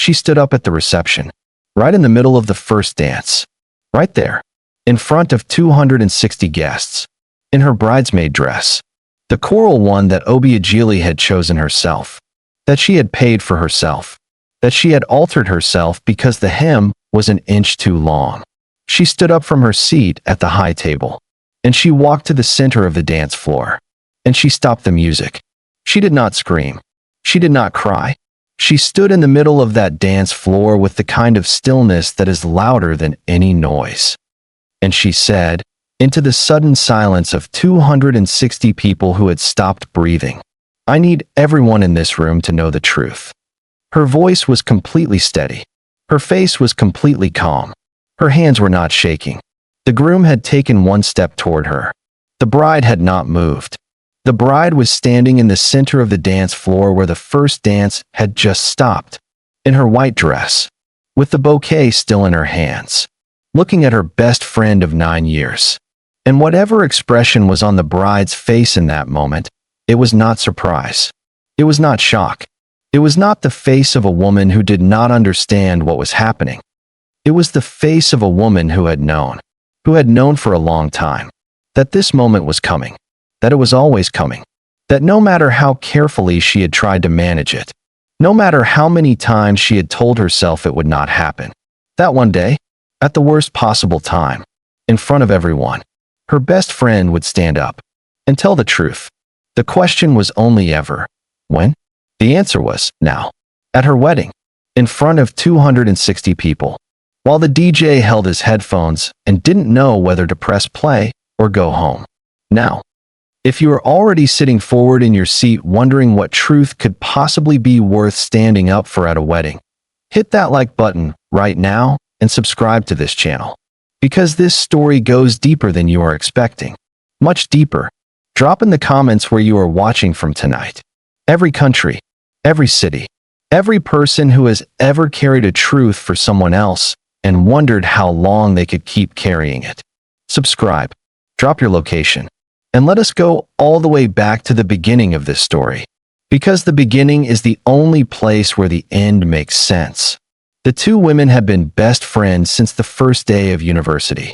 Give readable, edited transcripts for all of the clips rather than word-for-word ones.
She stood up at the reception, right in the middle of the first dance. Right there, in front of 260 guests, in her bridesmaid dress. The coral one that Oby had chosen herself. That she had paid for herself. That she had altered herself because the hem was an inch too long. She stood up from her seat at the high table, and she walked to the center of the dance floor. And she stopped the music. She did not scream. She did not cry. She stood in the middle of that dance floor with the kind of stillness that is louder than any noise. And she said, into the sudden silence of 260 people who had stopped breathing, I need everyone in this room to know the truth. Her voice was completely steady. Her face was completely calm. Her hands were not shaking. The groom had taken one step toward her. The bride had not moved. The bride was standing in the center of the dance floor where the first dance had just stopped, in her white dress, with the bouquet still in her hands, looking at her best friend of 9 years. And whatever expression was on the bride's face in that moment, it was not surprise. It was not shock. It was not the face of a woman who did not understand what was happening. It was the face of a woman who had known for a long time, that this moment was coming, that it was always coming, that no matter how carefully she had tried to manage it, no matter how many times she had told herself it would not happen, that one day, at the worst possible time, in front of everyone, her best friend would stand up and tell the truth. The question was only ever, when? The answer was, now. At her wedding, in front of 260 people, while the DJ held his headphones and didn't know whether to press play or go home. Now, if you are already sitting forward in your seat wondering what truth could possibly be worth standing up for at a wedding, hit that like button right now and subscribe to this channel. Because this story goes deeper than you are expecting. Much deeper. Drop in the comments where you are watching from tonight. Every country, every city, every person who has ever carried a truth for someone else and wondered how long they could keep carrying it. Subscribe, drop your location, and let us go all the way back to the beginning of this story. Because the beginning is the only place where the end makes sense. The two women had been best friends since the first day of university.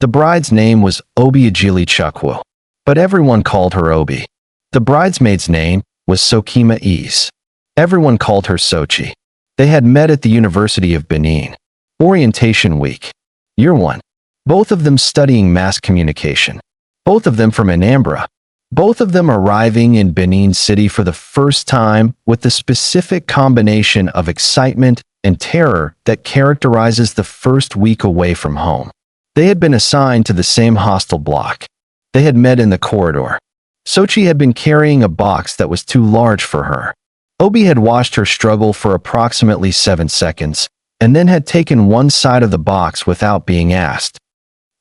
The bride's name was Oby Chukwu, but everyone called her Oby. The bridesmaid's name was Sochi. Everyone called her Sochi. They had met at the University of Benin. Orientation week. Year 1. Both of them studying mass communication. Both of them from Anambra. Both of them arriving in Benin City for the first time with the specific combination of excitement and terror that characterizes the first week away from home. They had been assigned to the same hostel block. They had met in the corridor. Sochi had been carrying a box that was too large for her. Oby had watched her struggle for approximately 7 seconds, and then had taken one side of the box without being asked.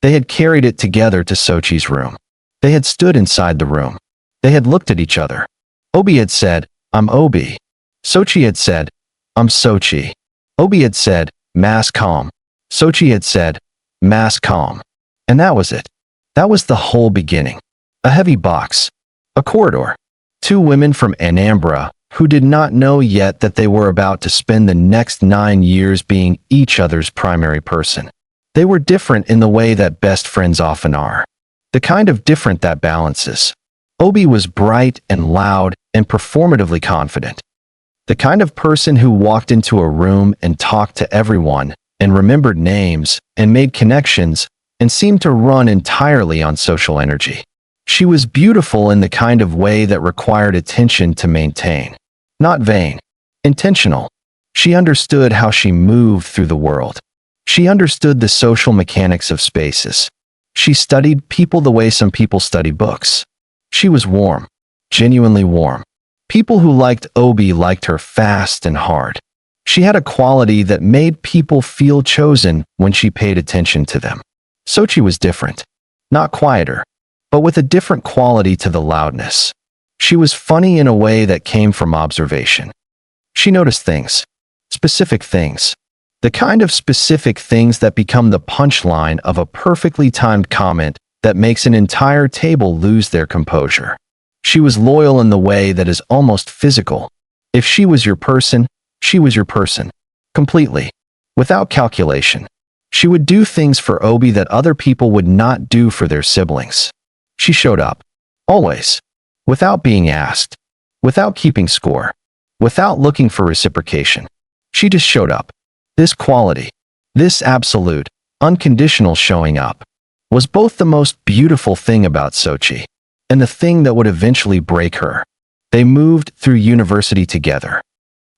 They had carried it together to Sochi's room. They had stood inside the room. They had looked at each other. Oby had said, I'm Oby. Sochi had said, I'm Sochi. Oby had said, mass calm. Sochi had said, mass calm. And that was it. That was the whole beginning. A heavy box. A corridor. Two women from Anambra who did not know yet that they were about to spend the next 9 years being each other's primary person. They were different in the way that best friends often are. The kind of different that balances. Oby was bright and loud and performatively confident. The kind of person who walked into a room and talked to everyone and remembered names and made connections and seemed to run entirely on social energy. She was beautiful in the kind of way that required attention to maintain. Not vain. Intentional. She understood how she moved through the world. She understood the social mechanics of spaces. She studied people the way some people study books. She was warm. Genuinely warm. People who liked Oby liked her fast and hard. She had a quality that made people feel chosen when she paid attention to them. Sochi was different. Not quieter, but with a different quality to the loudness. She was funny in a way that came from observation. She noticed things. Specific things. The kind of specific things that become the punchline of a perfectly timed comment that makes an entire table lose their composure. She was loyal in the way that is almost physical. If she was your person, she was your person. Completely. Without calculation. She would do things for Oby that other people would not do for their siblings. She showed up. Always. Without being asked. Without keeping score. Without looking for reciprocation. She just showed up. This quality, this absolute, unconditional showing up, was both the most beautiful thing about Sochi and the thing that would eventually break her. They moved through university together.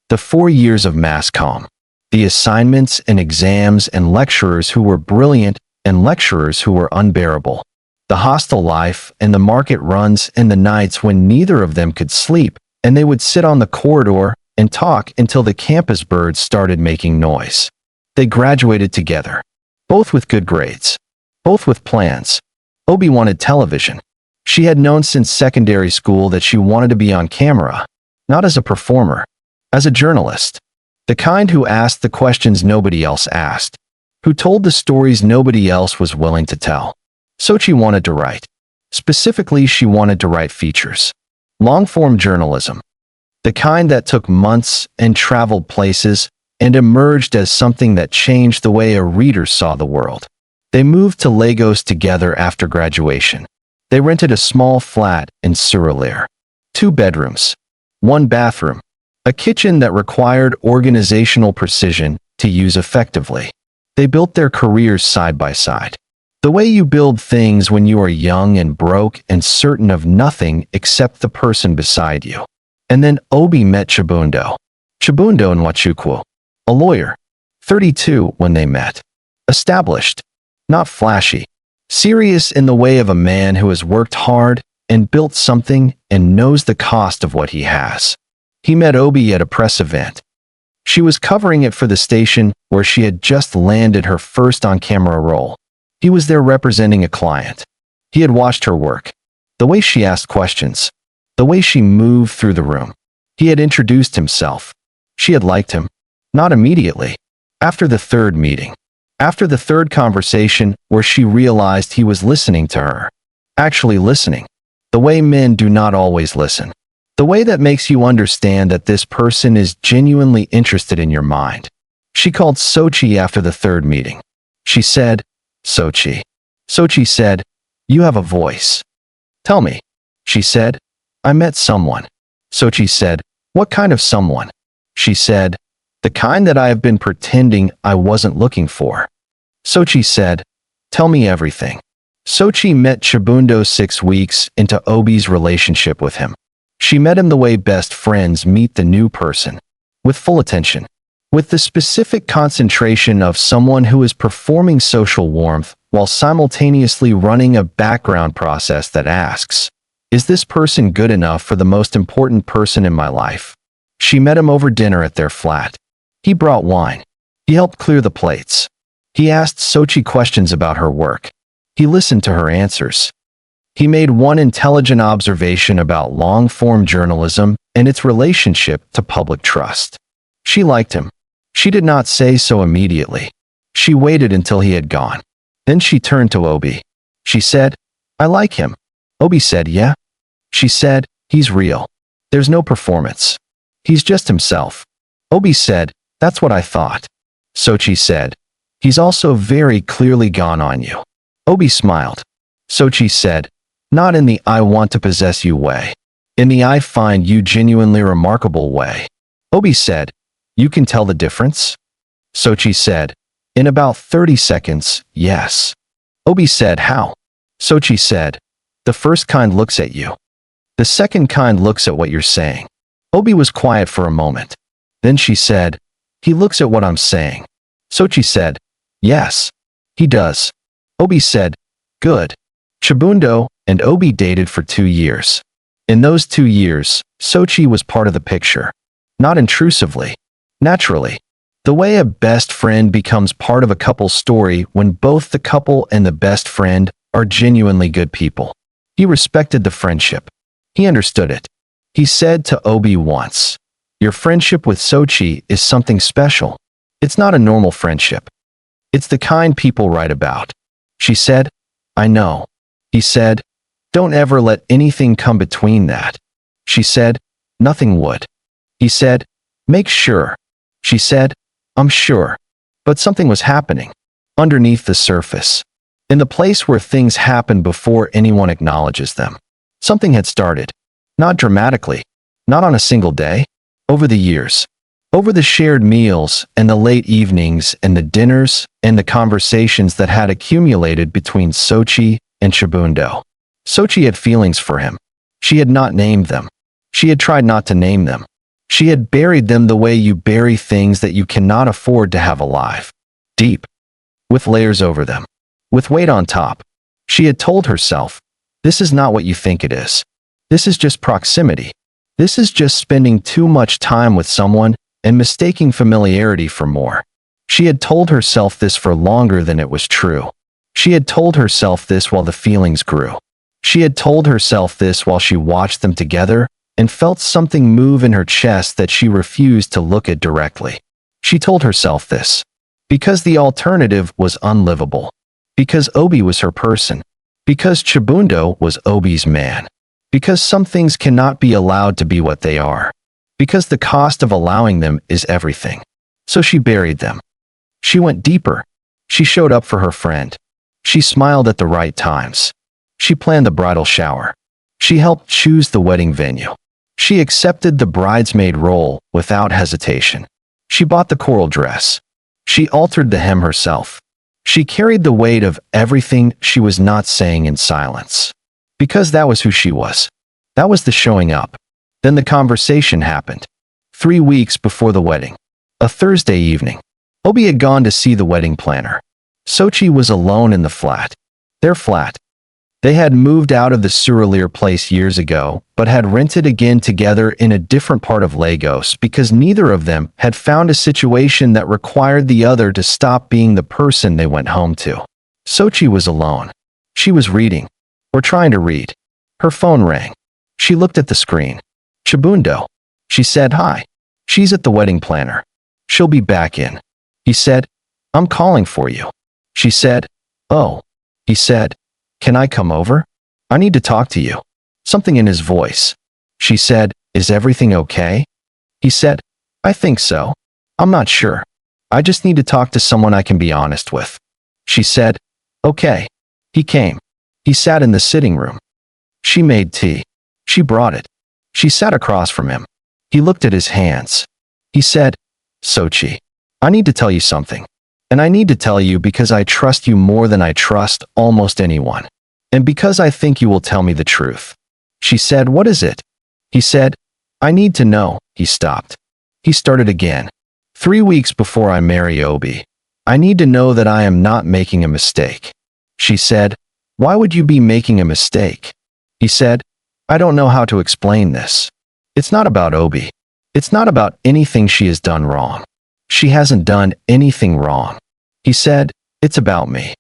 The 4 years of mass comm, the assignments and exams and lecturers who were brilliant and lecturers who were unbearable, the hostel life and the market runs and the nights when neither of them could sleep and they would sit on the corridor and talk until the campus birds started making noise. They graduated together, both with good grades, both with plans. Oby wanted television. She had known since secondary school that she wanted to be on camera, not as a performer, as a journalist. The kind who asked the questions nobody else asked, who told the stories nobody else was willing to tell. Sochi wanted to write. Specifically, she wanted to write features. Long-form journalism. The kind that took months and traveled places and emerged as something that changed the way a reader saw the world. They moved to Lagos together after graduation. They rented a small flat in Surulere. 2 bedrooms, 1 bathroom, a kitchen that required organizational precision to use effectively. They built their careers side by side. The way you build things when you are young and broke and certain of nothing except the person beside you. And then Oby met Chibundo. Chibundo Nwachukwu, a lawyer, 32 when they met. Established, not flashy. Serious in the way of a man who has worked hard and built something and knows the cost of what he has. He met Oby at a press event. She was covering it for the station where she had just landed her first on-camera role. He was there representing a client. He had watched her work. The way she asked questions. The way she moved through the room. He had introduced himself. She had liked him. Not immediately. After the 3rd meeting. After the 3rd conversation where she realized he was listening to her. Actually listening. The way men do not always listen. The way that makes you understand that this person is genuinely interested in your mind. She called Sochi after the 3rd meeting. She said, Sochi. Sochi said, you have a voice. Tell me. She said, I met someone. Sochi said, what kind of someone? She said, the kind that I have been pretending I wasn't looking for. Sochi said, tell me everything. Sochi met Chibundo 6 weeks into Oby's relationship with him. She met him the way best friends meet the new person. With full attention. With the specific concentration of someone who is performing social warmth while simultaneously running a background process that asks, is this person good enough for the most important person in my life? She met him over dinner at their flat. He brought wine. He helped clear the plates. He asked Sochi questions about her work. He listened to her answers. He made one intelligent observation about long-form journalism and its relationship to public trust. She liked him. She did not say so immediately. She waited until he had gone. Then she turned to Oby. She said, I like him. Oby said, yeah. She said, he's real. There's no performance. He's just himself. Oby said, that's what I thought. Sochi said, he's also very clearly gone on you. Oby smiled. Sochi said, not in the I want to possess you way. In the I find you genuinely remarkable way. Oby said, you can tell the difference? Sochi said, in about 30 seconds, yes. Oby said, how? Sochi said, the first kind looks at you. The second kind looks at what you're saying. Oby was quiet for a moment. Then she said, he looks at what I'm saying. Sochi said, yes, he does. Oby said, good. Chibundo and Oby dated for 2 years. In those 2 years, Sochi was part of the picture. Not intrusively. Naturally. The way a best friend becomes part of a couple's story when both the couple and the best friend are genuinely good people. He respected the friendship. He understood it. He said to Oby once, your friendship with Sochi is something special. It's not a normal friendship. It's the kind people write about. She said, I know. He said, don't ever let anything come between that. She said, nothing would. He said, make sure. She said, I'm sure. But something was happening. Underneath the surface. In the place where things happen before anyone acknowledges them. Something had started. Not dramatically. Not on a single day. Over the years. Over the shared meals, and the late evenings, and the dinners, and the conversations that had accumulated between Sochi and Chibundo. Sochi had feelings for him. She had not named them. She had tried not to name them. She had buried them the way you bury things that you cannot afford to have alive. Deep. With layers over them. With weight on top. She had told herself, this is not what you think it is. This is just proximity. This is just spending too much time with someone and mistaking familiarity for more. She had told herself this for longer than it was true. She had told herself this while the feelings grew. She had told herself this while she watched them together and felt something move in her chest that she refused to look at directly. She told herself this because the alternative was unlivable. Because Oby was her person. Because Chibundo was Oby's man. Because some things cannot be allowed to be what they are. Because the cost of allowing them is everything. So she buried them. She went deeper. She showed up for her friend. She smiled at the right times. She planned the bridal shower. She helped choose the wedding venue. She accepted the bridesmaid role without hesitation. She bought the coral dress. She altered the hem herself. She carried the weight of everything she was not saying in silence. Because that was who she was. That was the showing up. Then the conversation happened. 3 weeks before the wedding. A Thursday evening. Oby had gone to see the wedding planner. Sochi was alone in the flat. Their flat. They had moved out of the Surrealier place years ago, but had rented again together in a different part of Lagos because neither of them had found a situation that required the other to stop being the person they went home to. Sochi was alone. She was reading. Or trying to read. Her phone rang. She looked at the screen. Chibundo. She said hi. She's at the wedding planner. She'll be back in. He said, I'm calling for you. She said, oh. He said, can I come over? I need to talk to you. Something in his voice. She said, is everything okay? He said, I think so. I'm not sure. I just need to talk to someone I can be honest with. She said, okay. He came. He sat in the sitting room. She made tea. She brought it. She sat across from him. He looked at his hands. He said, Sochi, I need to tell you something. And I need to tell you because I trust you more than I trust almost anyone. And because I think you will tell me the truth. She said, what is it? He said, I need to know. He stopped. He started again. 3 weeks before I marry Oby. I need to know that I am not making a mistake. She said, why would you be making a mistake? He said, I don't know how to explain this. It's not about Oby. It's not about anything she has done wrong. She hasn't done anything wrong. He said, it's about me.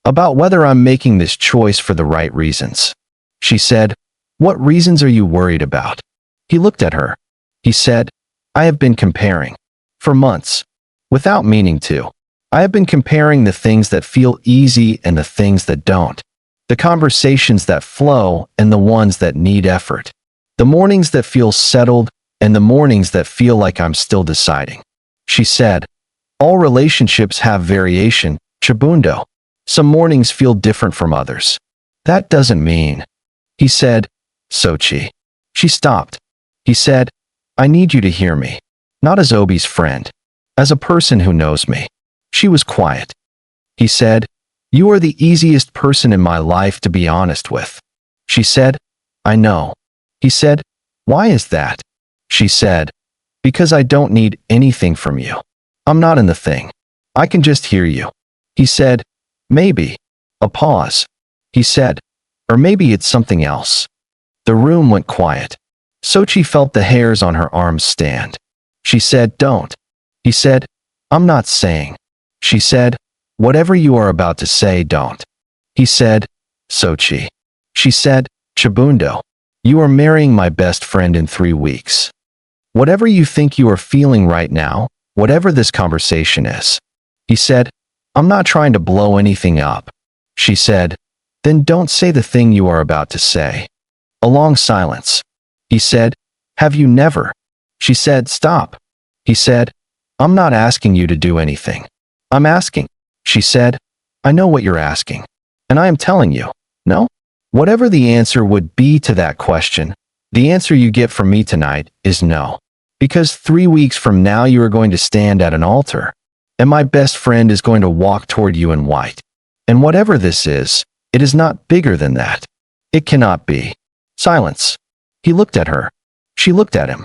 About whether I'm making this choice for the right reasons. She said, what reasons are you worried about? He looked at her. He said, I have been comparing. For months. Without meaning to. I have been comparing the things that feel easy and the things that don't. The conversations that flow and the ones that need effort. The mornings that feel settled and the mornings that feel like I'm still deciding. She said, all relationships have variation, Chibundo. Some mornings feel different from others. That doesn't mean. He said, Sochi. She stopped. He said, I need you to hear me. Not as Oby's friend. As a person who knows me. She was quiet. He said, you are the easiest person in my life to be honest with. She said, I know. He said, why is that? She said, because I don't need anything from you. I'm not in the thing. I can just hear you. He said, maybe. A pause. He said, or maybe it's something else. The room went quiet. Sochi felt the hairs on her arms stand. She said, don't. He said, I'm not saying. She said, whatever you are about to say, don't. He said, Sochi. She said, Chibundo. You are marrying my best friend in 3 weeks. Whatever you think you are feeling right now, whatever this conversation is. He said, I'm not trying to blow anything up. She said, then don't say the thing you are about to say. A long silence. He said, have you never? She said, stop. He said, I'm not asking you to do anything. I'm asking, she said. I know what you're asking. And I am telling you, no? Whatever the answer would be to that question, the answer you get from me tonight is no. Because 3 weeks from now you are going to stand at an altar, and my best friend is going to walk toward you in white. And whatever this is, it is not bigger than that. It cannot be. Silence. He looked at her. She looked at him.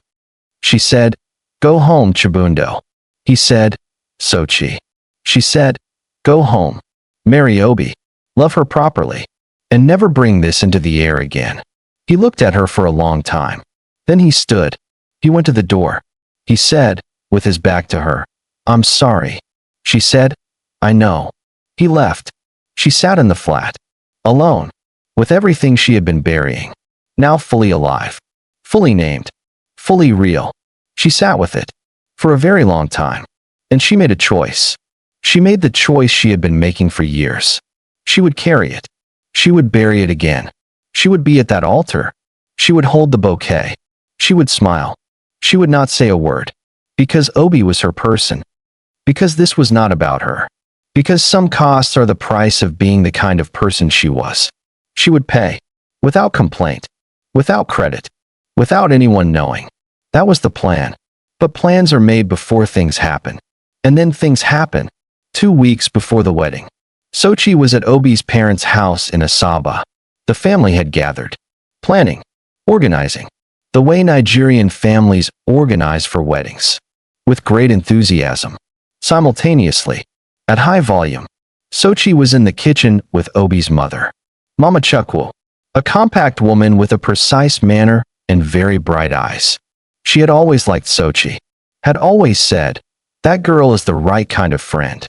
She said, "Go home, Chibundo." He said, "Sochi." She said, "Go home. Marry Oby. Love her properly. And never bring this into the air again." He looked at her for a long time. Then he stood. He went to the door. He said, with his back to her, "I'm sorry." She said, "I know." He left. She sat in the flat, alone, with everything she had been burying, now fully alive, fully named, fully real. She sat with it for a very long time, and she made a choice. She made the choice she had been making for years. She would carry it. She would bury it again. She would be at that altar. She would hold the bouquet. She would smile. She would not say a word. Because Oby was her person. Because this was not about her. Because some costs are the price of being the kind of person she was. She would pay. Without complaint. Without credit. Without anyone knowing. That was the plan. But plans are made before things happen. And then things happen. 2 weeks before the wedding. Sochi was at Oby's parents' house in Asaba. The family had gathered. Planning. Organizing. The way Nigerian families organize for weddings. With great enthusiasm. Simultaneously. At high volume. Sochi was in the kitchen with Oby's mother. Mama Chukwu. A compact woman with a precise manner and very bright eyes. She had always liked Sochi. Had always said, "That girl is the right kind of friend."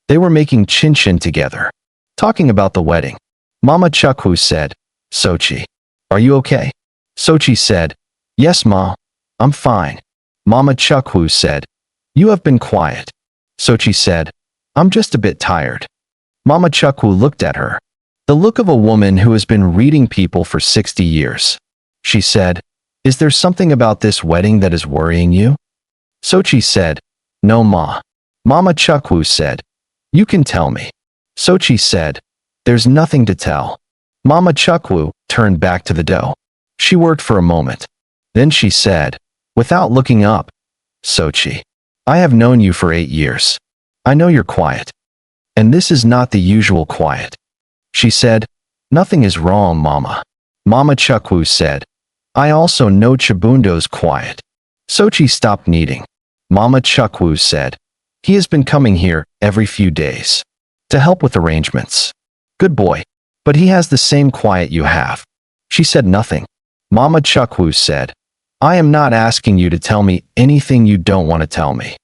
They were making chin-chin together. Talking about the wedding. Mama Chukwu said, "Sochi, are you okay?" Sochi said, "Yes, Ma. I'm fine." Mama Chukwu said, "You have been quiet." Sochi said, "I'm just a bit tired." Mama Chukwu looked at her. The look of a woman who has been reading people for 60 years. She said, "Is there something about this wedding that is worrying you?" Sochi said, "No, Ma." Mama Chukwu said, "You can tell me." Sochi said, "There's nothing to tell." Mama Chukwu turned back to the dough. She worked for a moment. Then she said, without looking up, "Sochi, I have known you for 8 years. I know you're quiet. And this is not the usual quiet." She said, "Nothing is wrong, Mama." Mama Chukwu said, "I also know Chibundo's quiet." Sochi stopped kneading. Mama Chukwu said, "He has been coming here every few days to help with arrangements. Good boy. But he has the same quiet you have." She said nothing. Mama Chukwu said, "I am not asking you to tell me anything you don't want to tell me."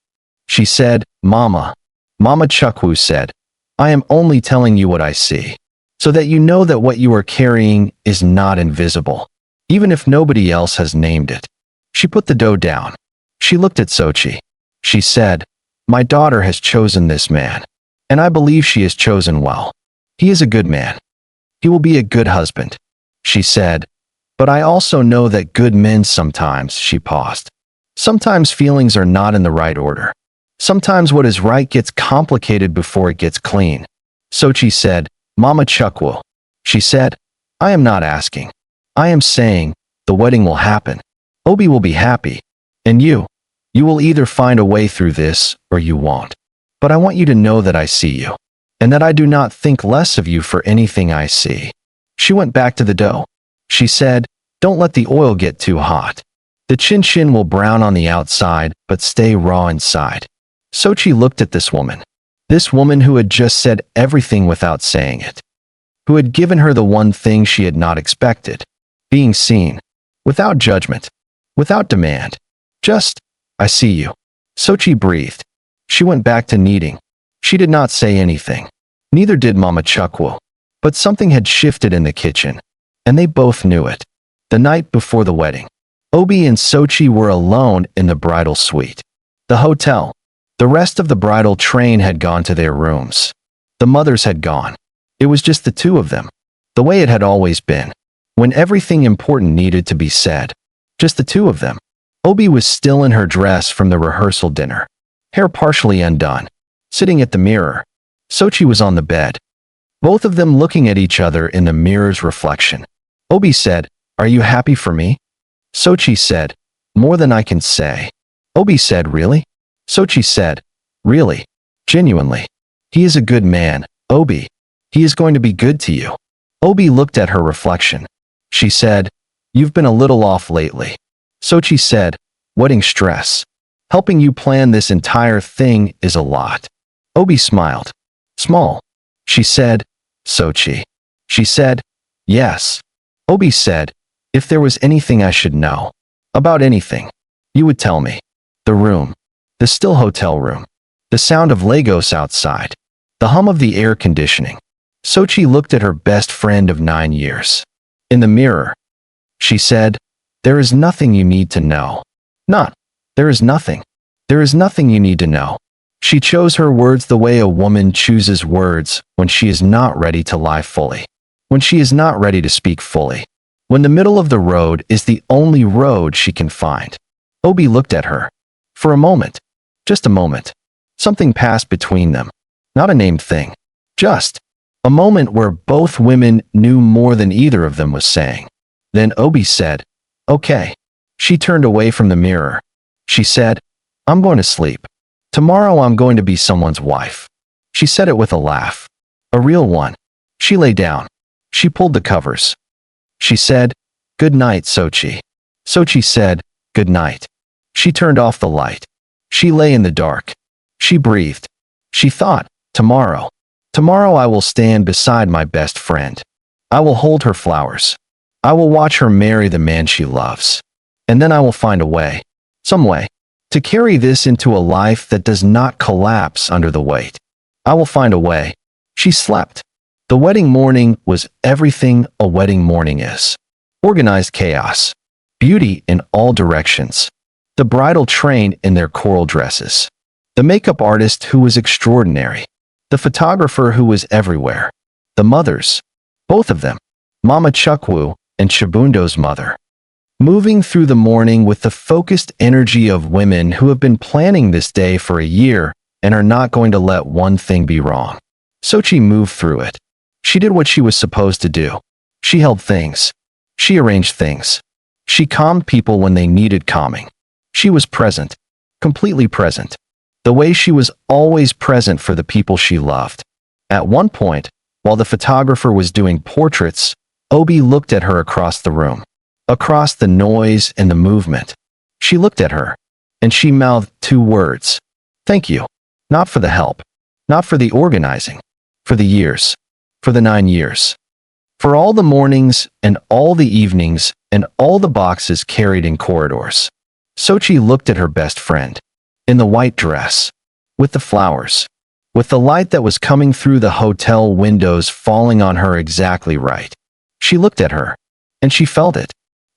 She said, "Mama." Mama Chukwu said, "I am only telling you what I see, so that you know that what you are carrying is not invisible, even if nobody else has named it." She put the dough down. She looked at Sochi. She said, "My daughter has chosen this man, and I believe she has chosen well. He is a good man. He will be a good husband." She said, "But I also know that good men sometimes," she paused. "Sometimes feelings are not in the right order. Sometimes what is right gets complicated before it gets clean." Sochi said, "Mama Chukwu." She said, "I am not asking. I am saying, the wedding will happen. Oby will be happy. And you will either find a way through this, or you won't. But I want you to know that I see you, and that I do not think less of you for anything I see." She went back to the dough. She said, "Don't let the oil get too hot. The chin-chin will brown on the outside, but stay raw inside." Sochi looked at this woman who had just said everything without saying it, who had given her the one thing she had not expected, being seen, without judgment, without demand. Just, "I see you." Sochi breathed. She went back to kneading. She did not say anything. Neither did Mama Chukwu. But something had shifted in the kitchen, and they both knew it. The night before the wedding, Oby and Sochi were alone in the bridal suite. The hotel. The rest of the bridal train had gone to their rooms. The mothers had gone. It was just the two of them, the way it had always been, when everything important needed to be said. Just the two of them. Oby was still in her dress from the rehearsal dinner. hair partially undone, sitting at the mirror. Sochi was on the bed, both of them looking at each other in the mirror's reflection. Oby said, "Are you happy for me?" Sochi said, "More than I can say." Oby said, "Really?" Sochi said, "Really. Genuinely. He is a good man, Oby. He is going to be good to you." Oby looked at her reflection. She said, "You've been a little off lately." Sochi said, "Wedding stress. Helping you plan this entire thing is a lot." Oby smiled. "Small." She said, "Sochi." She said, "Yes." Oby said, "If there was anything I should know, about anything, you would tell me." The room. The still hotel room. The sound of Lagos outside. The hum of the air conditioning. Sochi looked at her best friend of 9 years. In the mirror. She said, "There is nothing you need to know." Not, "There is nothing. There is nothing you need to know." She chose her words the way a woman chooses words when she is not ready to lie fully. When she is not ready to speak fully. When the middle of the road is the only road she can find. Oby looked at her. For a moment. Just a moment. Something passed between them. Not a named thing. Just a moment where both women knew more than either of them was saying. Then Oby said, "Okay." She turned away from the mirror. She said, "I'm going to sleep. Tomorrow I'm going to be someone's wife." She said it with a laugh. A real one. She lay down. She pulled the covers. She said, "Good night, Sochi." Sochi said, "Good night." She turned off the light. She lay in the dark. She breathed. She thought, "Tomorrow. Tomorrow I will stand beside my best friend. I will hold her flowers. I will watch her marry the man she loves. And then I will find a way, some way, to carry this into a life that does not collapse under the weight. I will find a way." She slept. The wedding morning was everything a wedding morning is. Organized chaos. Beauty in all directions. The bridal train in their coral dresses. The makeup artist who was extraordinary. The photographer who was everywhere. The mothers. Both of them. Mama Chukwu and Chibundo's mother. Moving through the morning with the focused energy of women who have been planning this day for a year and are not going to let one thing be wrong. Sochi moved through it. She did what she was supposed to do. She held things. She arranged things. She calmed people when they needed calming. She was present. Completely present. The way she was always present for the people she loved. At one point, while the photographer was doing portraits, Oby looked at her across the room. Across the noise and the movement. She looked at her, and she mouthed 2 words. "Thank you. Not for the help. Not for the organizing. For the years. For the 9 years. For all the mornings and all the evenings and all the boxes carried in corridors." Sochi looked at her best friend. In the white dress. With the flowers. With the light that was coming through the hotel windows falling on her exactly right. She looked at her. And she felt it.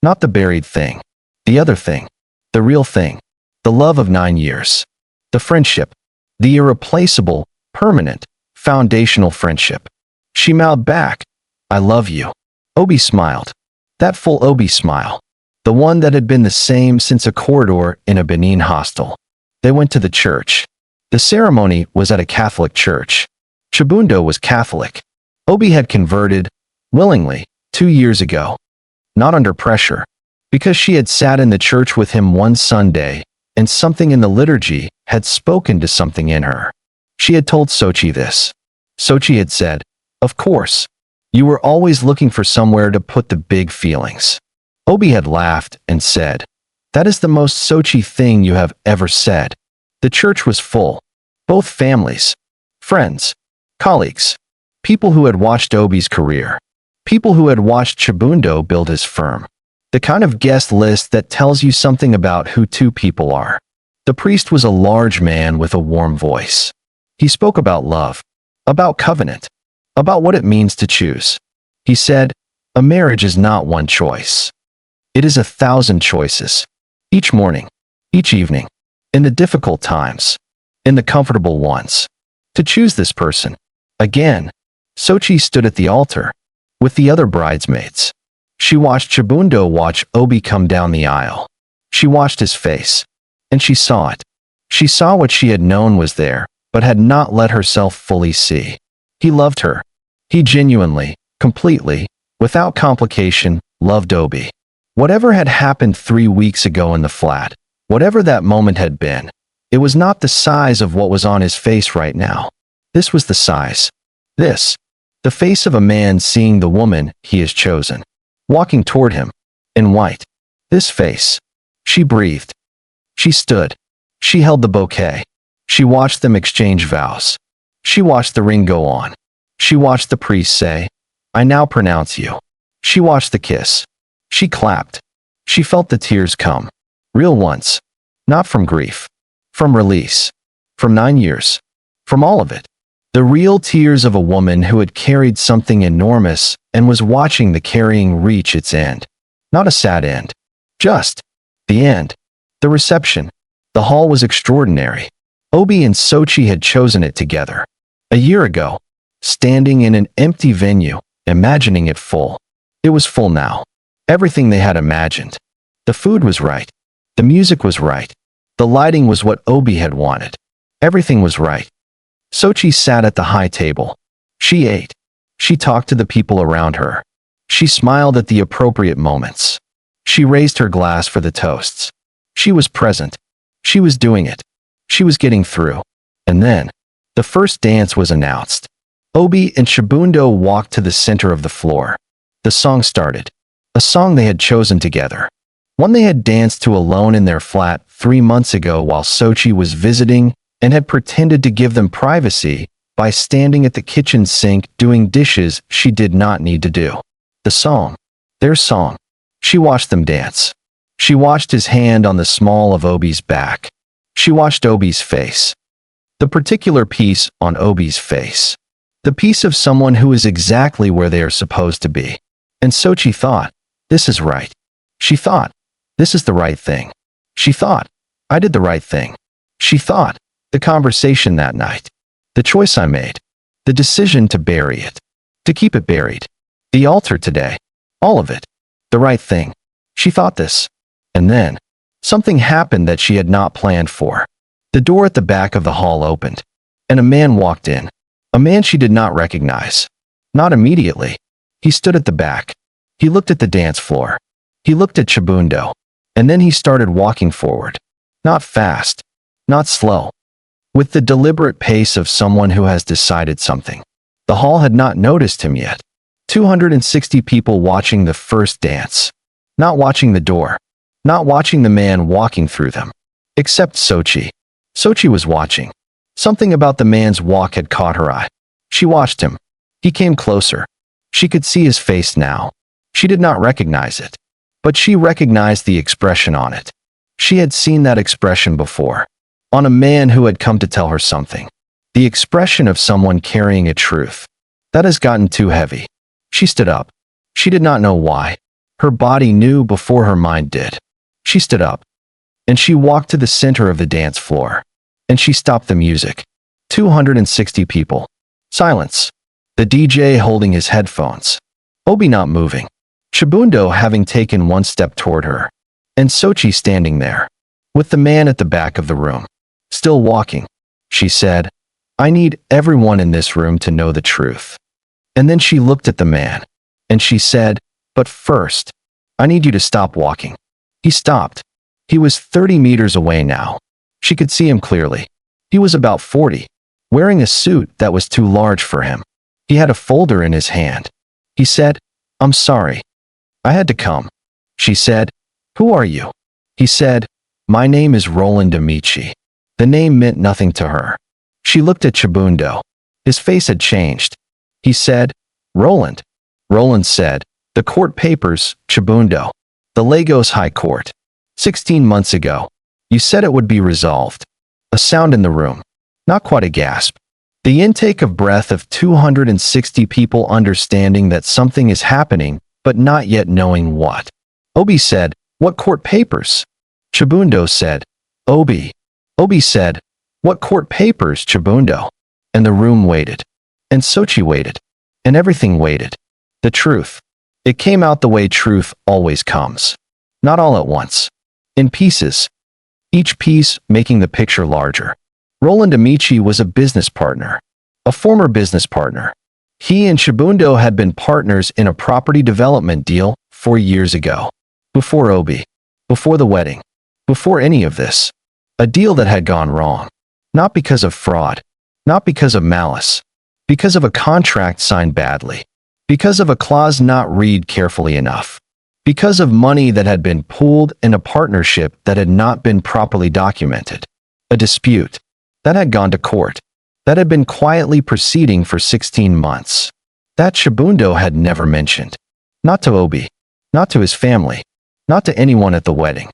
Not the buried thing. The other thing. The real thing. The love of 9 years. The friendship. The irreplaceable, permanent, foundational friendship. She mouthed back, "I love you." Oby smiled. That full Oby smile. The one that had been the same since a corridor in a Benin hostel. They went to the church. The ceremony was at a Catholic church. Chibundo was Catholic. Oby had converted, willingly, 2 years ago. Not under pressure, because she had sat in the church with him one Sunday, and something in the liturgy had spoken to something in her. She had told Sochi this. Sochi had said, "Of course, you were always looking for somewhere to put the big feelings." Oby had laughed and said, "That is the most Sochi thing you have ever said." The church was full. Both families, friends, colleagues, people who had watched Oby's career. People who had watched Chibundo build his firm. The kind of guest list that tells you something about who 2 people are. The priest was a large man with a warm voice. He spoke about love, about covenant, about what it means to choose. He said, "A marriage is not one choice. It is 1,000 choices. Each morning, each evening, in the difficult times, in the comfortable ones. To choose this person." Again, Sochi stood at the altar. With the other bridesmaids. She watched Chibundo watch Oby come down the aisle. She watched his face. And she saw it. She saw what she had known was there, but had not let herself fully see. He loved her. He genuinely, completely, without complication, loved Oby. Whatever had happened 3 weeks ago in the flat, whatever that moment had been, it was not the size of what was on his face right now. This was the size. This. The face of a man seeing the woman he has chosen. Walking toward him. In white. This face. She breathed. She stood. She held the bouquet. She watched them exchange vows. She watched the ring go on. She watched the priest say, "I now pronounce you." She watched the kiss. She clapped. She felt the tears come. Real ones. Not from grief. From release. From 9 years. From all of it. The real tears of a woman who had carried something enormous and was watching the carrying reach its end. Not a sad end. Just the end. The reception. The hall was extraordinary. Oby and Sochi had chosen it together. A year ago. Standing in an empty venue, imagining it full. It was full now. Everything they had imagined. The food was right. The music was right. The lighting was what Oby had wanted. Everything was right. Sochi sat at the high table. She ate. She talked to the people around her. She smiled at the appropriate moments. She raised her glass for the toasts. She was present. She was doing it. She was getting through. And then, the first dance was announced. Oby and Chibundo walked to the center of the floor. The song started. A song they had chosen together. One they had danced to alone in their flat 3 months ago while Sochi was visiting and had pretended to give them privacy by standing at the kitchen sink doing dishes she did not need to do. The song. Their song. She watched them dance. She watched his hand on the small of Oby's back. She watched Oby's face. The particular piece on Oby's face. The piece of someone who is exactly where they are supposed to be. And Sochi thought, this is right. She thought, this is the right thing. She thought, I did the right thing. She thought, the conversation that night. The choice I made. The decision to bury it. To keep it buried. The altar today. All of it. The right thing. She thought this. And then, something happened that she had not planned for. The door at the back of the hall opened. And a man walked in. A man she did not recognize. Not immediately. He stood at the back. He looked at the dance floor. He looked at Chibundo. And then he started walking forward. Not fast. Not slow. With the deliberate pace of someone who has decided something. The hall had not noticed him yet. 260 people watching the first dance. Not watching the door. Not watching the man walking through them. Except Sochi. Sochi was watching. Something about the man's walk had caught her eye. She watched him. He came closer. She could see his face now. She did not recognize it. But she recognized the expression on it. She had seen that expression before. On a man who had come to tell her something. The expression of someone carrying a truth. That has gotten too heavy. She stood up. She did not know why. Her body knew before her mind did. She stood up. And she walked to the center of the dance floor. And she stopped the music. 260 people. Silence. The DJ holding his headphones. Oby not moving. Chibundo having taken one step toward her. And Sochi standing there. With the man at the back of the room. Still walking. She said, I need everyone in this room to know the truth. And then she looked at the man. And she said, but first, I need you to stop walking. He stopped. He was 30 meters away now. She could see him clearly. He was about 40, wearing a suit that was too large for him. He had a folder in his hand. He said, I'm sorry. I had to come. She said, who are you? He said, my name is Roland Amici. The name meant nothing to her. She looked at Chibundo. His face had changed. He said, Roland. Roland said, the court papers, Chibundo. The Lagos High Court. 16 months ago. You said it would be resolved. A sound in the room. Not quite a gasp. The intake of breath of 260 people understanding that something is happening, but not yet knowing what. Oby said, what court papers? Chibundo said, Oby. Oby said, what court papers, Chibundo? And the room waited. And Sochi waited. And everything waited. The truth. It came out the way truth always comes. Not all at once. In pieces. each piece making the picture larger. Roland Amici was a business partner, a former business partner. He and Chibundo had been partners in a property development deal 4 years ago. Before Oby. Before the wedding. Before any of this. A deal that had gone wrong. Not because of fraud. Not because of malice. Because of a contract signed badly. Because of a clause not read carefully enough. Because of money that had been pooled in a partnership that had not been properly documented. A dispute that had gone to court. That had been quietly proceeding for 16 months. That Chibundo had never mentioned. Not to Oby. Not to his family. Not to anyone at the wedding.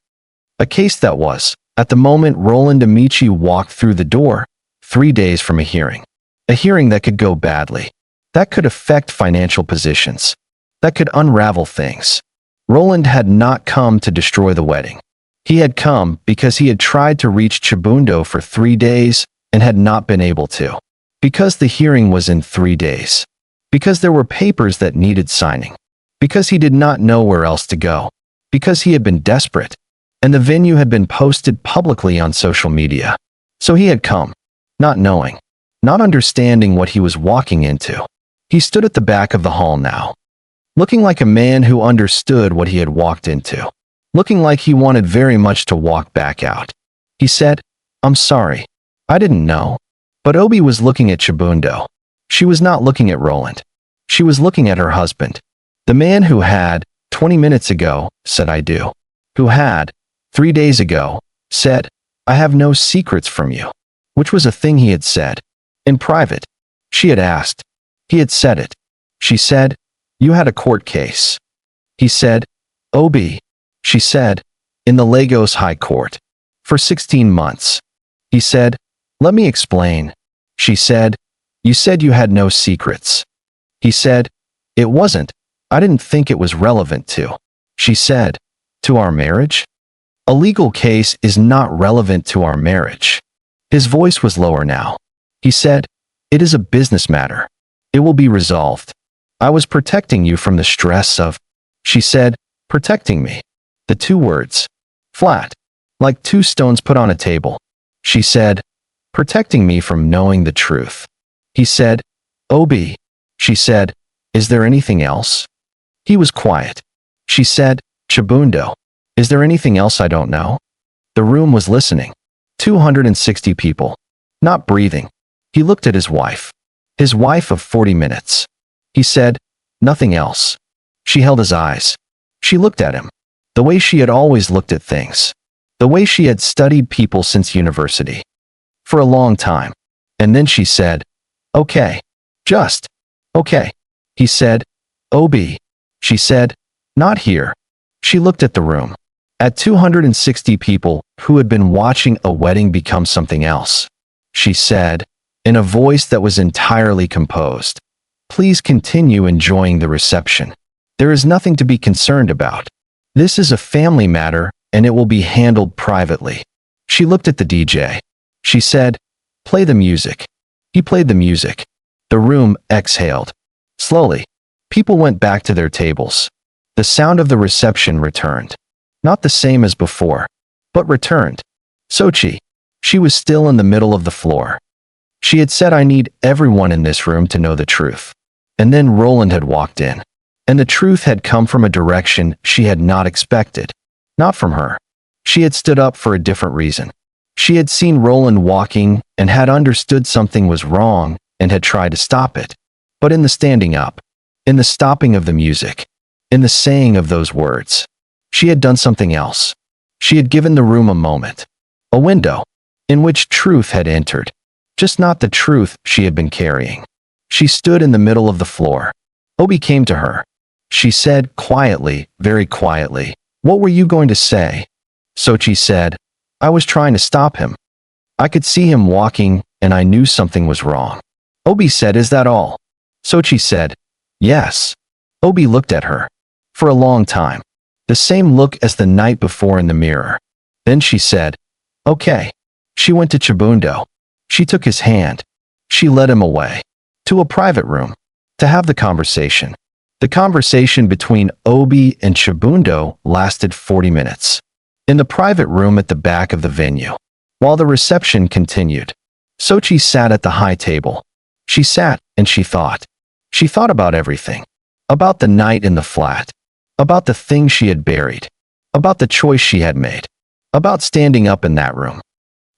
A case that was, at the moment Roland Amici walked through the door, 3 days from a hearing. A hearing that could go badly. That could affect financial positions. That could unravel things. Roland had not come to destroy the wedding. He had come because he had tried to reach Chibundo for 3 days and had not been able to. Because the hearing was in 3 days. Because there were papers that needed signing. Because he did not know where else to go. Because he had been desperate. And the venue had been posted publicly on social media. So he had come, not knowing, not understanding what he was walking into. He stood at the back of the hall now, looking like a man who understood what he had walked into, looking like he wanted very much to walk back out. He said, "I'm sorry. I didn't know." But Oby was looking at Chibundo. She was not looking at Roland. She was looking at her husband, the man who had, 20 minutes ago, said "I do." Who had, 3 days ago, said, "I have no secrets from you," which was a thing he had said. In private. She had asked. He had said it. She said, "You had a court case." He said, "Oby." She said, "In the Lagos High Court. For 16 months. He said, "Let me explain." She said, "You said you had no secrets." He said, "It wasn't. I didn't think it was relevant to." She said, "To our marriage?" "A legal case is not relevant to our marriage." His voice was lower now. He said, "It is a business matter. It will be resolved. I was protecting you from the stress of..." She said, "Protecting me." The 2 words. Flat. Like 2 stones put on a table. She said, "Protecting me from knowing the truth." He said, "Oby." She said, "Is there anything else?" He was quiet. She said, "Chibundo. Is there anything else I don't know?" The room was listening. 260 people. Not breathing. He looked at his wife. His wife of 40 minutes. He said, "Nothing else." She held his eyes. She looked at him. The way she had always looked at things. The way she had studied people since university. For a long time. And then she said, "Okay. Just. Okay." He said, "Oby." She said, "Not here." She looked at the room. At 260 people who had been watching a wedding become something else. She said, in a voice that was entirely composed, "Please continue enjoying the reception. There is nothing to be concerned about. This is a family matter and it will be handled privately." She looked at the DJ. She said, "Play the music." He played the music. The room exhaled. Slowly, people went back to their tables. The sound of the reception returned. Not the same as before, but returned. Sochi. She was still in the middle of the floor. She had said, "I need everyone in this room to know the truth." And then Roland had walked in. And the truth had come from a direction she had not expected. Not from her. She had stood up for a different reason. She had seen Roland walking and had understood something was wrong and had tried to stop it. But in the standing up, in the stopping of the music, in the saying of those words, she had done something else. She had given the room a moment, a window, in which truth had entered. Just not the truth she had been carrying. She stood in the middle of the floor. Oby came to her. She said quietly, very quietly, "What were you going to say?" Sochi said, "I was trying to stop him. I could see him walking, and I knew something was wrong." Oby said, "Is that all?" Sochi said, "Yes." Oby looked at her. For a long time. The same look as the night before in the mirror. Then she said, "Okay." She went to Chibundo. She took his hand. She led him away. To a private room. To have the conversation. The conversation between Oby and Chibundo lasted 40 minutes. in the private room at the back of the venue. While the reception continued, Sochi sat at the high table. She sat and she thought. She thought about everything. About the night in the flat. About the things she had buried. About the choice she had made. About standing up in that room.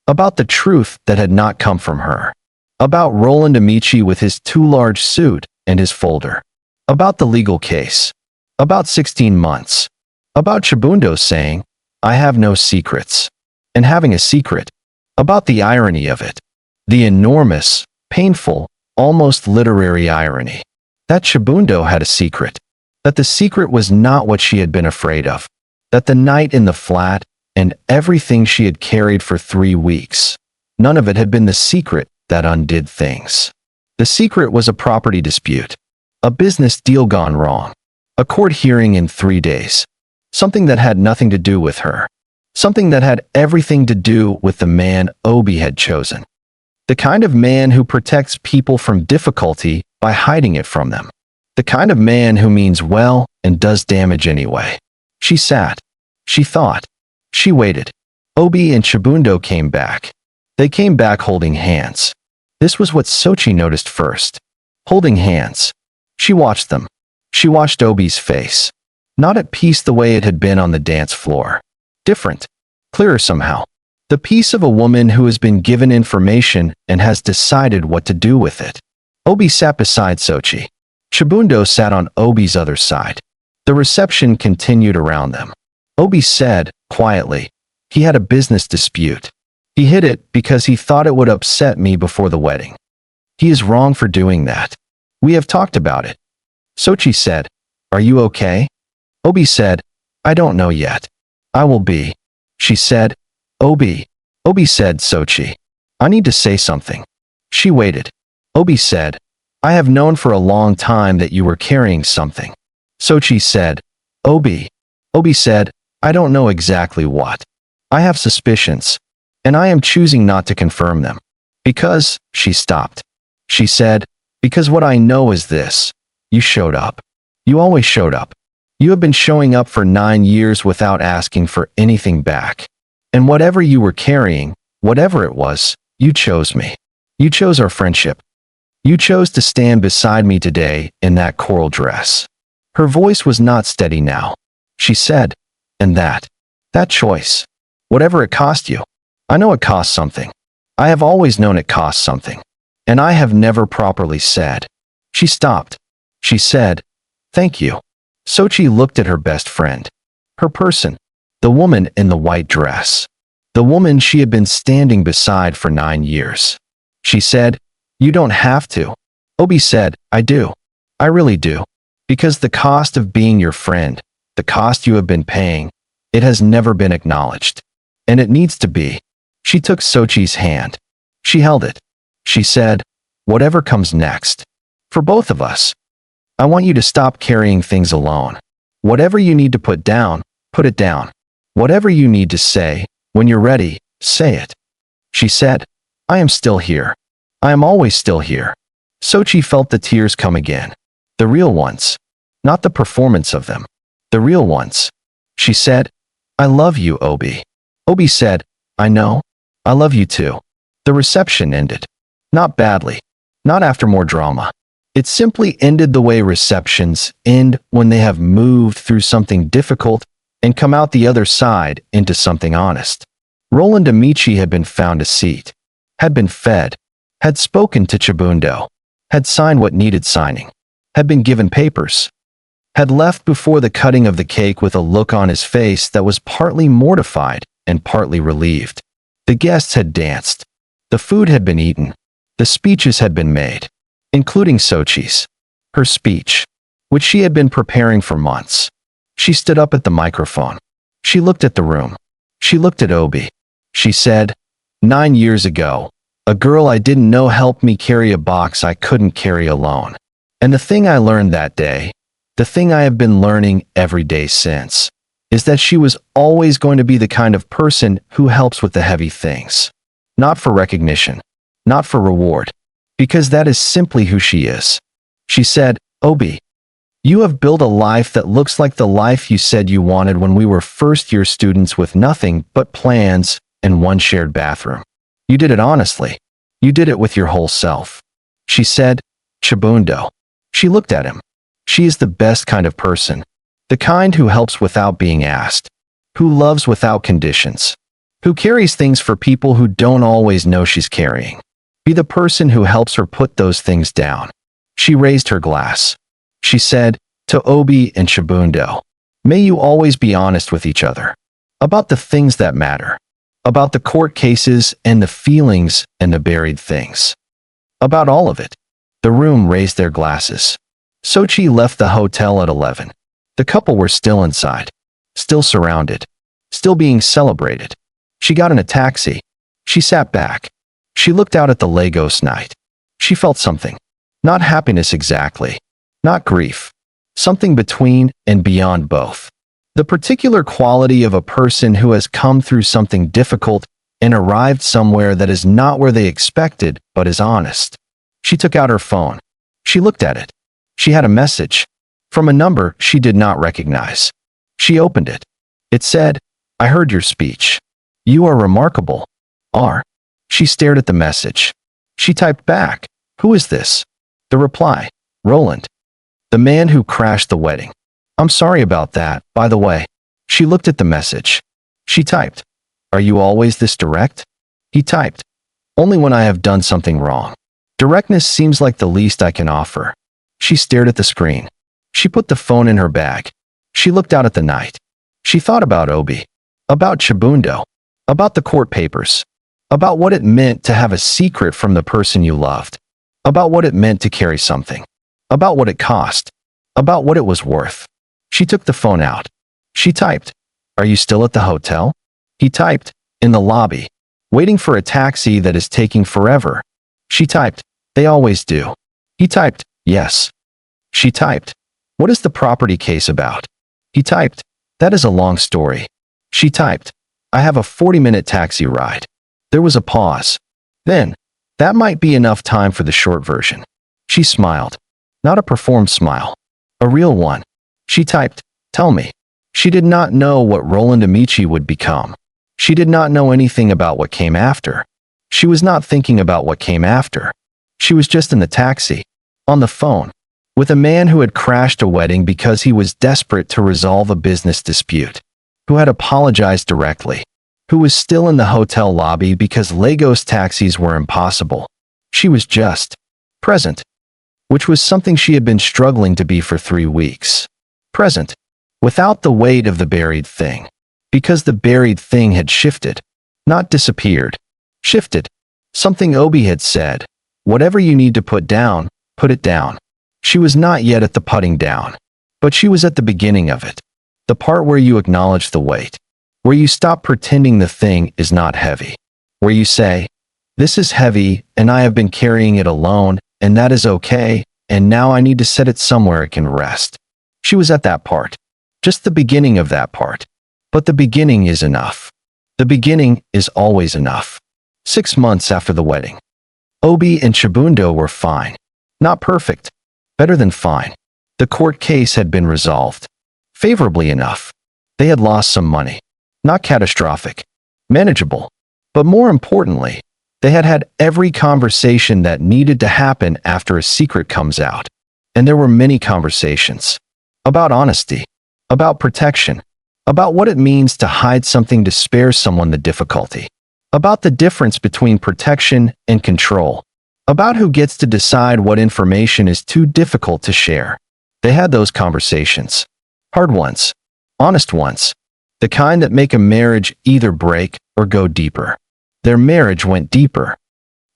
About the truth that had not come from her. About Roland Amici with his too large suit and his folder. About the legal case. About 16 months. About Chibundo saying, "I have no secrets," and having a secret. About the irony of it. The enormous, painful, almost literary irony. That Chibundo had a secret. That the secret was not what she had been afraid of. That the night in the flat and everything she had carried for 3 weeks, none of it had been the secret that undid things. The secret was a property dispute. A business deal gone wrong. A court hearing in 3 days. Something that had nothing to do with her. Something that had everything to do with the man Oby had chosen. The kind of man who protects people from difficulty by hiding it from them. The kind of man who means well and does damage anyway. She sat. She thought. She waited. Oby and Chibundo came back. They came back holding hands. This was what Sochi noticed first. Holding hands. She watched them. She watched Oby's face. Not at peace the way it had been on the dance floor. Different. Clearer somehow. The peace of a woman who has been given information and has decided what to do with it. Oby sat beside Sochi. Chibundo sat on Oby's other side. The reception continued around them. Oby said, quietly, he had a business dispute. He hid it because he thought it would upset me before the wedding. He is wrong for doing that. We have talked about it. Sochi said, "Are you okay?" Oby said, "I don't know yet. I will be." She said, "Oby." Oby said, "Sochi, I need to say something." She waited. Oby said, "I have known for a long time that you were carrying something." Sochi said, "Oby." Oby said, "I don't know exactly what. I have suspicions, and I am choosing not to confirm them. Because," she stopped. She said, "because what I know is this. You showed up. You always showed up. You have been showing up for 9 years without asking for anything back. And whatever you were carrying, whatever it was, you chose me. You chose our friendship. You chose to stand beside me today in that coral dress." Her voice was not steady now. She said, "And that choice, whatever it cost you, I know it cost something. I have always known it cost something. And I have never properly said." She stopped. She said, "Thank you." Sochi looked at her best friend. Her person. The woman in the white dress. The woman she had been standing beside for 9 years. She said, "You don't have to." Oby said, "I do. I really do. Because the cost of being your friend, the cost you have been paying, it has never been acknowledged. And it needs to be." She took Sochi's hand. She held it. She said, "Whatever comes next. For both of us. I want you to stop carrying things alone. Whatever you need to put down, put it down. Whatever you need to say, when you're ready, say it." She said, "I am still here. I am always still here." Sochi felt the tears come again. The real ones. Not the performance of them. The real ones. She said, "I love you, Oby." Oby said, "I know. I love you too." The reception ended. Not badly. Not after more drama. It simply ended the way receptions end when they have moved through something difficult and come out the other side into something honest. Roland Amici had been found a seat, had been fed, had spoken to Chibundo, had signed what needed signing, had been given papers, had left before the cutting of the cake with a look on his face that was partly mortified and partly relieved. The guests had danced. The food had been eaten. The speeches had been made, including Sochi's. Her speech, which she had been preparing for months. She stood up at the microphone. She looked at the room. She looked at Oby. She said, 9 years ago, a girl I didn't know helped me carry a box I couldn't carry alone. And the thing I learned that day, the thing I have been learning every day since, is that she was always going to be the kind of person who helps with the heavy things. Not for recognition, not for reward, because that is simply who she is." She said, "Oby, You have built a life that looks like the life you said you wanted when we were first-year students with nothing but plans and one shared bathroom. You did it honestly. You did it with your whole self." She said, "Chibundo." She looked at him. She is the best kind of person. The kind who helps without being asked. Who loves without conditions. Who carries things for people who don't always know she's carrying. Be the person who helps her put those things down. She raised her glass. She said, "To Oby and Chibundo, may you always be honest with each other. About the things that matter. About the court cases and the feelings and the buried things. About all of it." The room raised their glasses. Sochi left the hotel at 11. The couple were still inside. Still surrounded. Still being celebrated. She got in a taxi. She sat back. She looked out at the Lagos night. She felt something. Not happiness exactly. Not grief. Something between and beyond both. The particular quality of a person who has come through something difficult and arrived somewhere that is not where they expected, but is honest. She took out her phone. She looked at it. She had a message. From a number she did not recognize. She opened it. It said, "I heard your speech. You are remarkable. R." She stared at the message. She typed back, "Who is this?" The reply, "Roland. The man who crashed the wedding. I'm sorry about that, by the way." She looked at the message. She typed, "Are you always this direct?" He typed, "Only when I have done something wrong. Directness seems like the least I can offer." She stared at the screen. She put the phone in her bag. She looked out at the night. She thought about Oby. About Chibundo. About the court papers. About what it meant to have a secret from the person you loved. About what it meant to carry something. About what it cost. About what it was worth. She took the phone out. She typed, "Are you still at the hotel?" He typed, "In the lobby. Waiting for a taxi that is taking forever." She typed, "They always do." He typed, "Yes." She typed, "What is the property case about?" He typed, "That is a long story." She typed, "I have a 40-minute taxi ride." There was a pause. Then, "That might be enough time for the short version." She smiled. Not a performed smile. A real one. She typed, "Tell me." She did not know what Roland Amici would become. She did not know anything about what came after. She was not thinking about what came after. She was just in the taxi, on the phone, with a man who had crashed a wedding because he was desperate to resolve a business dispute, who had apologized directly, who was still in the hotel lobby because Lagos taxis were impossible. She was just present, which was something she had been struggling to be for 3 weeks. Present, without the weight of the buried thing, because the buried thing had shifted, not disappeared, shifted. Something Oby had said, "Whatever you need to put down, put it down." She was not yet at the putting down, but she was at the beginning of it, the part where you acknowledge the weight, where you stop pretending the thing is not heavy, where you say, "This is heavy and I have been carrying it alone, and that is okay, and now I need to set it somewhere it can rest." She was at that part, just the beginning of that part. But the beginning is enough. The beginning is always enough. 6 months after the wedding, Oby and Chibundo were fine. Not perfect. Better than fine. The court case had been resolved. Favorably enough. They had lost some money. Not catastrophic. Manageable. But more importantly, they had had every conversation that needed to happen after a secret comes out. And there were many conversations. About honesty. About protection. About what it means to hide something to spare someone the difficulty. About the difference between protection and control. About who gets to decide what information is too difficult to share. They had those conversations. Hard ones. Honest ones. The kind that make a marriage either break or go deeper. Their marriage went deeper.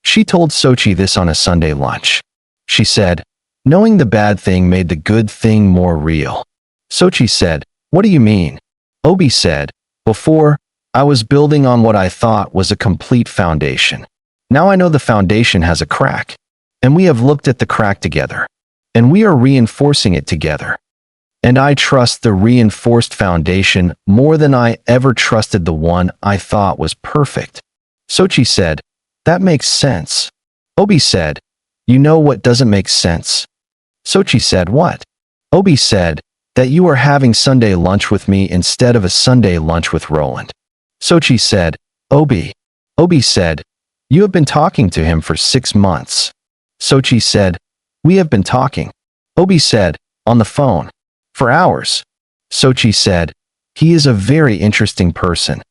She told Sochi this on a Sunday lunch. She said, "Knowing the bad thing made the good thing more real." Sochi said, "What do you mean?" Oby said, "Before, I was building on what I thought was a complete foundation. Now I know the foundation has a crack, and we have looked at the crack together, and we are reinforcing it together. And I trust the reinforced foundation more than I ever trusted the one I thought was perfect." Sochi said, "That makes sense." Oby said, "You know what doesn't make sense?" Sochi said, "What?" Oby said that you are having Sunday lunch with me instead of a Sunday lunch with Roland. Sochi said, Oby. Oby said, you have been talking to him for 6 months. Sochi said, we have been talking. Oby said, on the phone. For hours. Sochi said, he is a very interesting person.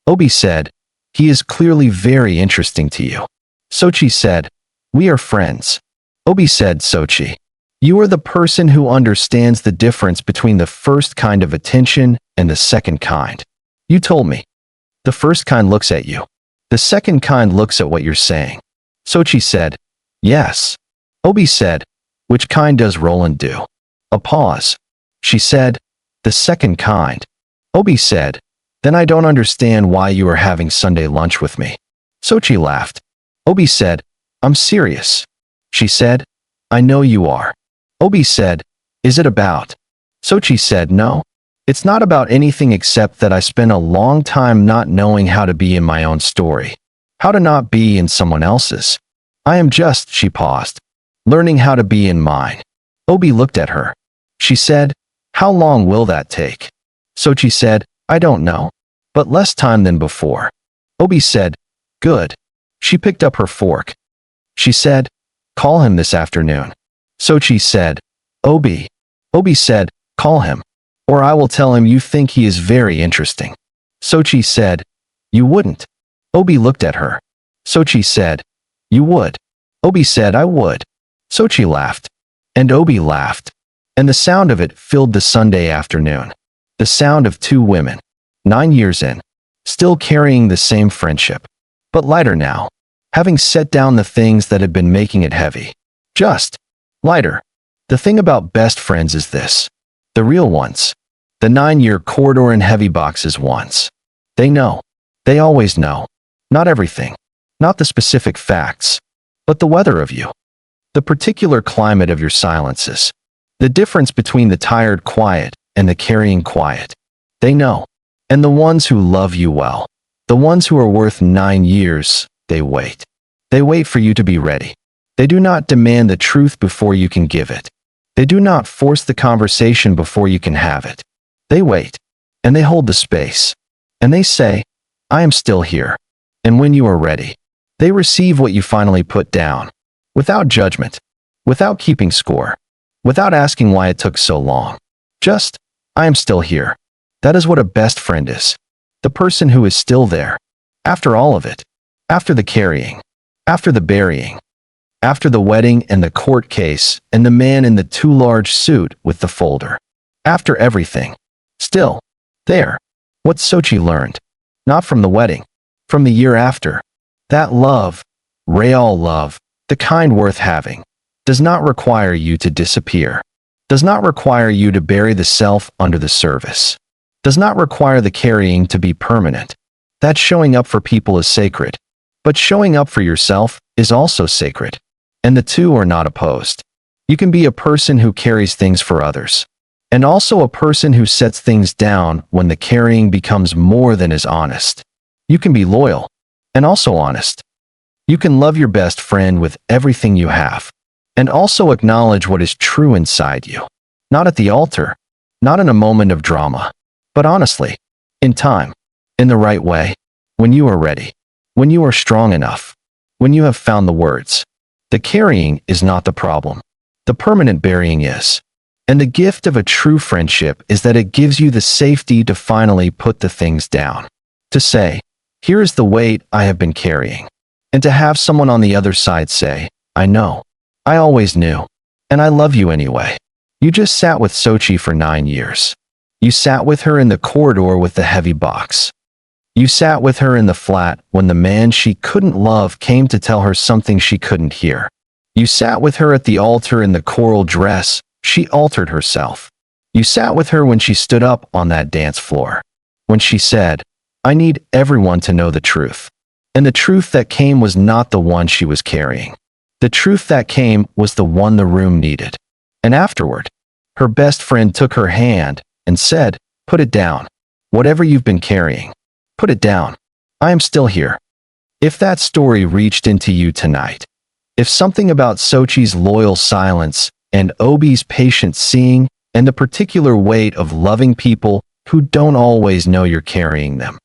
Oby said, he is clearly very interesting to you. Sochi said, we are friends. Oby said, Sochi, you are the person who understands the difference between the first kind of attention and the second kind. You told me. The first kind looks at you. The second kind looks at what you're saying. Sochi said, yes. Oby said, which kind does Roland do? A pause. She said, the second kind. Oby said, then I don't understand why you are having Sunday lunch with me. Sochi laughed. Oby said, I'm serious. She said, I know you are. Oby said, is it about? Sochi said, no. It's not about anything except that I spent a long time not knowing how to be in my own story. How to not be in someone else's. I am just, she paused, learning how to be in mine. Oby looked at her. She said, how long will that take? Sochi said, I don't know. But less time than before. Oby said, good. She picked up her fork. She said, call him this afternoon. Sochi said, Oby. Oby said, call him. Or I will tell him you think he is very interesting. Sochi said, you wouldn't. Oby looked at her. Sochi said, you would. Oby said, I would. Sochi laughed. And Oby laughed. And the sound of it filled the Sunday afternoon. The sound of 2 women, 9 years in, still carrying the same friendship, but lighter now, having set down the things that had been making it heavy. Just lighter. The thing about best friends is this. The real ones. The 9-year corridor and heavy boxes ones. They know. They always know. Not everything. Not the specific facts. But the weather of you. The particular climate of your silences. The difference between the tired quiet and the carrying quiet. They know. And the ones who love you well. The ones who are worth 9 years, they wait. They wait for you to be ready. They do not demand the truth before you can give it. They do not force the conversation before you can have it. They wait. And they hold the space. And they say, I am still here. And when you are ready, they receive what you finally put down. Without judgment. Without keeping score. Without asking why it took so long. Just, I am still here. That is what a best friend is. The person who is still there. After all of it. After the carrying. After the burying. After the wedding and the court case and the man in the too large suit with the folder. After everything. Still. There. What Sochi learned. Not from the wedding. From the year after. That love. Real love. The kind worth having. Does not require you to disappear. Does not require you to bury the self under the service. Does not require the carrying to be permanent. That showing up for people is sacred. But showing up for yourself is also sacred. And the two are not opposed. You can be a person who carries things for others. And also a person who sets things down when the carrying becomes more than is honest. You can be loyal. And also honest. You can love your best friend with everything you have. And also acknowledge what is true inside you. Not at the altar. Not in a moment of drama. But honestly. In time. In the right way. When you are ready. When you are strong enough. When you have found the words. The carrying is not the problem. The permanent burying is. And the gift of a true friendship is that it gives you the safety to finally put the things down. To say, here is the weight I have been carrying. And to have someone on the other side say, I know. I always knew. And I love you anyway. You just sat with Sochi for 9 years. You sat with her in the corridor with the heavy box. You sat with her in the flat when the man she couldn't love came to tell her something she couldn't hear. You sat with her at the altar in the coral dress. She altered herself. You sat with her when she stood up on that dance floor. When she said, I need everyone to know the truth. And the truth that came was not the one she was carrying. The truth that came was the one the room needed. And afterward, her best friend took her hand and said, put it down. Whatever you've been carrying. Put it down. I am still here. If that story reached into you tonight, if something about Sochi's loyal silence and Oby's patient seeing and the particular weight of loving people who don't always know you're carrying them.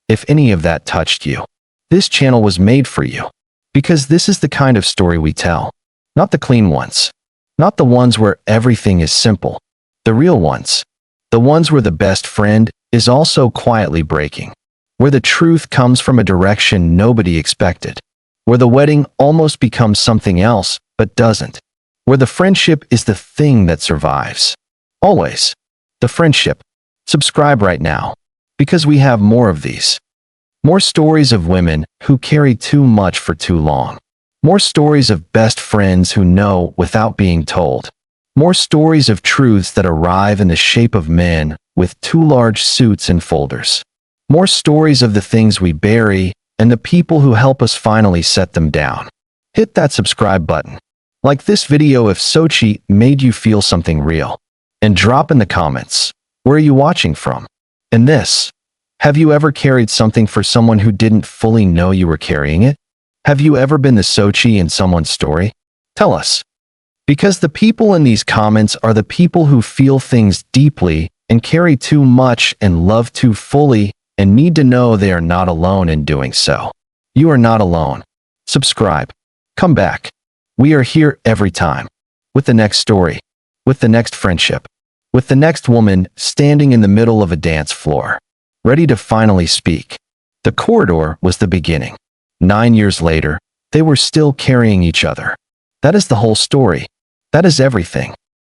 If any of that touched you, this channel was made for you. Because this is the kind of story we tell. Not the clean ones. Not the ones where everything is simple. The real ones. The ones where the best friend is also quietly breaking. Where the truth comes from a direction nobody expected. Where the wedding almost becomes something else, but doesn't. Where the friendship is the thing that survives. Always. The friendship. Subscribe right now. Because we have more of these. More stories of women who carry too much for too long. More stories of best friends who know without being told. More stories of truths that arrive in the shape of men with too large suits and folders. More stories of the things we bury and the people who help us finally set them down. Hit that subscribe button. Like this video if Sochi made you feel something real. And drop in the comments, where are you watching from? And this, have you ever carried something for someone who didn't fully know you were carrying it? Have you ever been the Sochi in someone's story? Tell us. Because the people in these comments are the people who feel things deeply and carry too much and love too fully and need to know they are not alone in doing so. You are not alone. Subscribe. Come back. We are here every time. With the next story. With the next friendship. With the next woman standing in the middle of a dance floor. Ready to finally speak. The corridor was the beginning. 9 years later, they were still carrying each other. That is the whole story. That is everything.